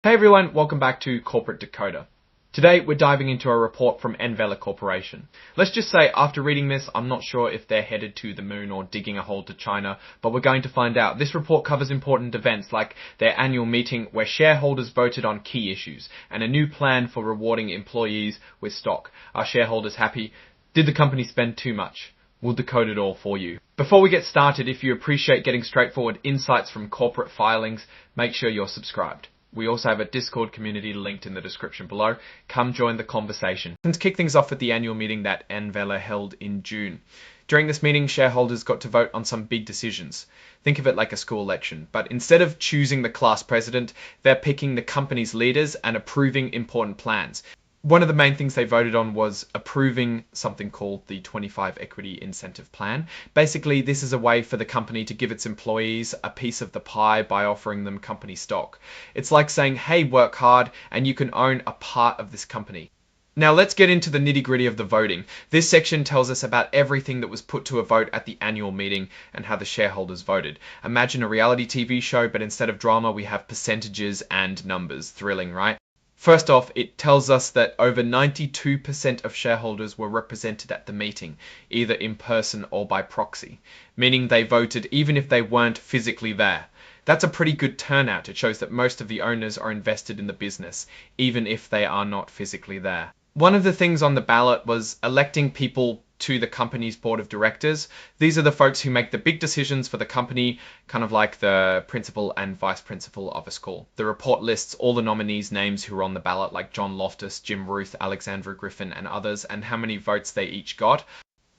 Hey everyone, welcome back to Corporate Decoder. Today we're diving into a report from Envela Corporation. Let's just say after reading this, I'm not sure if they're headed to the moon or digging a hole to China, but we're going to find out. This report covers important events like their annual meeting where shareholders voted on key issues and a new plan for rewarding employees with stock. Are shareholders happy? Did the company spend too much? We'll decode it all for you. Before we get started, if you appreciate getting straightforward insights from corporate filings, make sure you're subscribed. We also have a Discord community linked in the description below. Come join the conversation. Let's kick things off with the annual meeting that Envela held in June. During this meeting, shareholders got to vote on some big decisions. Think of it like a school election, but instead of choosing the class president, they're picking the company's leaders and approving important plans. One of the main things they voted on was approving something called the 25 Equity Incentive Plan. Basically, this is a way for the company to give its employees a piece of the pie by offering them company stock. It's like saying, hey, work hard and you can own a part of this company. Now let's get into the nitty-gritty of the voting. This section tells us about everything that was put to a vote at the annual meeting and how the shareholders voted. Imagine a reality TV show, but instead of drama, we have percentages and numbers. Thrilling, right? First off, it tells us that over 92% of shareholders were represented at the meeting, either in person or by proxy, meaning they voted even if they weren't physically there. That's a pretty good turnout. It shows that most of the owners are invested in the business, even if they are not physically there. One of the things on the ballot was electing people to the company's board of directors. These are the folks who make the big decisions for the company, kind of like the principal and vice principal of a school. The report lists all the nominees' names who were on the ballot, like John Loftus, Jim Ruth, Alexandra Griffin, and others, and how many votes they each got.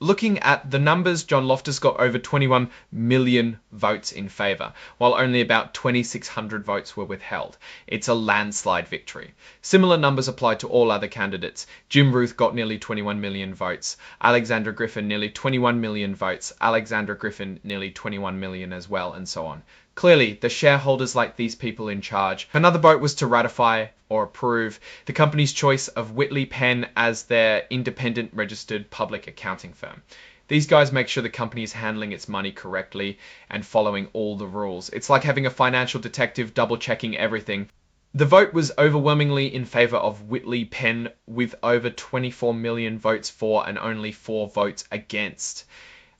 Looking at the numbers, John Loftus got over 21 million votes in favour, while only about 2,600 votes were withheld. It's a landslide victory. Similar numbers applied to all other candidates. Jim Ruth got nearly 21 million votes. Alexandra Griffin nearly 21 million votes. Alexandra Griffin nearly 21 million as well, and so on. Clearly, the shareholders like these people in charge. Another vote was to ratify or approve the company's choice of Whitley Penn as their independent registered public accounting firm. These guys make sure the company is handling its money correctly and following all the rules. It's like having a financial detective double-checking everything. The vote was overwhelmingly in favour of Whitley Penn, with over 24 million votes for and only 4 votes against.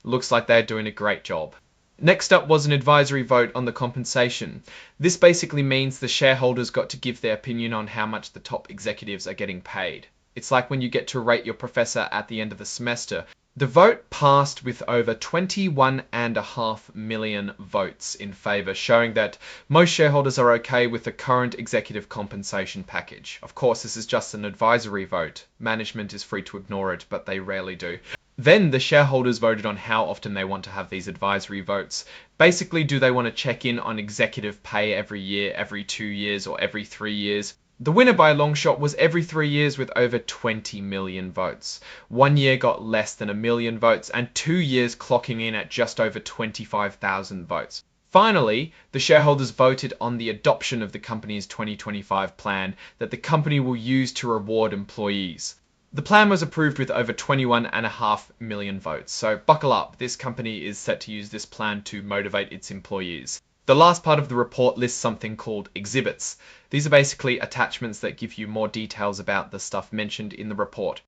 Looks like they're doing a great job. Next up was an advisory vote on the compensation. This basically means the shareholders got to give their opinion on how much the top executives are getting paid. It's like when you get to rate your professor at the end of the semester. The vote passed with over 21.5 million votes in favour, showing that most shareholders are okay with the current executive compensation package. Of course, this is just an advisory vote. Management is free to ignore it, but they rarely do. Then the shareholders voted on how often they want to have these advisory votes. Basically, do they want to check in on executive pay every year, every 2 years, or every 3 years? The winner by a long shot was every 3 years with over 20 million votes. 1 year got less than 1 million votes, and 2 years clocking in at just over 25,000 votes. Finally, the shareholders voted on the adoption of the company's 2025 plan that the company will use to reward employees. The plan was approved with over 21.5 million votes, so buckle up, this company is set to use this plan to motivate its employees. The last part of the report lists something called exhibits. These are basically attachments that give you more details about the stuff mentioned in the report.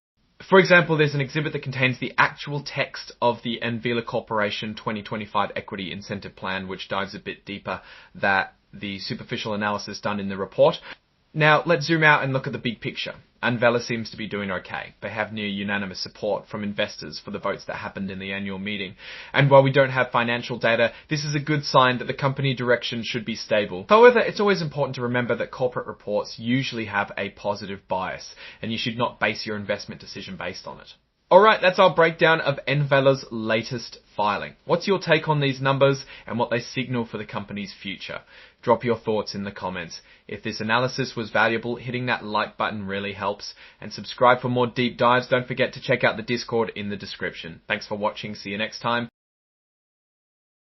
For example, there's an exhibit that contains the actual text of the Envela Corporation 2025 Equity Incentive Plan, which dives a bit deeper than the superficial analysis done in the report. Now, let's zoom out and look at the big picture. Envela seems to be doing okay. They have near unanimous support from investors for the votes that happened in the annual meeting. And while we don't have financial data, this is a good sign that the company direction should be stable. However, it's always important to remember that corporate reports usually have a positive bias, and you should not base your investment decision based on it. Alright, that's our breakdown of Envela's latest filing. What's your take on these numbers and what they signal for the company's future? Drop your thoughts in the comments. If this analysis was valuable, hitting that like button really helps. And subscribe for more deep dives. Don't forget to check out the Discord in the description. Thanks for watching. See you next time.